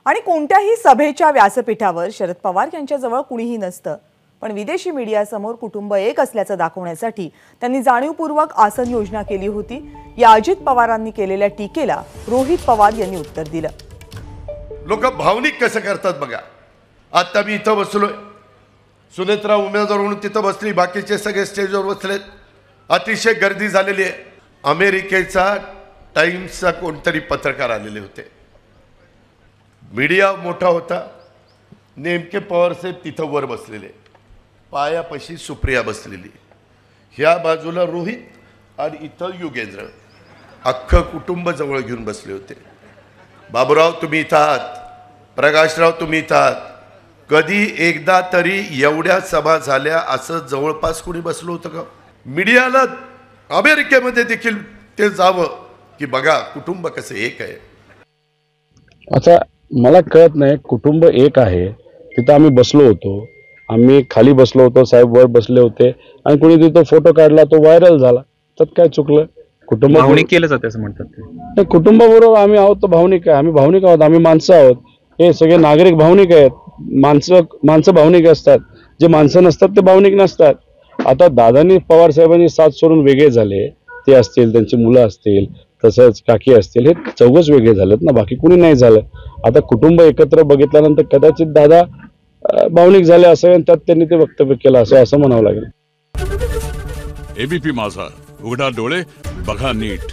आणि कोणत्याही सभेच्या व्यासपीठावर शरद पवार यांच्याजवळ कुणीही नसतं, पण विदेशी मीडियासमोर कुटुंब एक असल्याचं दाखवण्यासाठी त्यांनी जाणीवपूर्वक आसन योजना केली होती। या अजित पवारांनी केलेल्या टीकेला रोहित पवार यांनी उत्तर दिलं। लोक भावनिक कसं करतात बघा। आता मी इथं बसलोय, सुनेत्रा उमेदवार म्हणून तिथं बसली, बाकीचे सगळे स्टेजवर बसलेत, अतिशय गर्दी झालेली आहे। अमेरिकेचा टाइम्सचा कोणतरी पत्रकार आलेले होते, मीडिया मोठा होता, नेमके पवार साहेब तिथं वर बसलेले, पायापाशी सुप्रिया बसलेली, ह्या बाजूला रोहित आणि इथं युगेंद्र, अख्खं कुटुंब जवळ घेऊन बसले होते। बाबूराव तुम्ही इथं आहात, प्रकाशराव तुम्ही इथं आहात, कधी एकदा तरी एवढ्या सभा झाल्या असं जवळपास कोणी बसलो होतं का? मीडियाला अमेरिकेमध्ये देखील ते जावं की बघा कुटुंब कसं एक आहे। आता मला कळत नाही, कुटुंब एक आहे, तिथं आम्ही बसलो होतो, आम्ही खाली बसलो होतो, साहेब वर बसले होते आणि कोणी तिथं फोटो काढला, तो व्हायरल झाला, त्यात काय चुकलं? कुटुंब भावनिक केलं जाते असं म्हणतात ते। कुटुंबाबरोबर आम्ही आहोत तर भावनिक आहे, आम्ही भावनिक आहोत, आम्ही माणसं आहोत, हे सगळे नागरिक भावनिक आहेत। माणसं भावनिक असतात, जे माणसं नसतात ते भावनिक नसतात। आता दादांनी पवार साहेबांनी साथ सोडून वेगळे झाले, ते असतील, त्यांची मुलं असतील, तसंच काकी असतील, हे चौघच वेगळे झालेत ना, बाकी कुणी नाही झालं। आता कुटुंब एकत्र बघितल्यानंतर कदाचित दादा भावनिक झाले असावे आणि त्यात त्यांनी ते वक्तव्य केलं असं म्हणावं लागेल। एबीपी माझा, उघडा डोळे बघा नीट।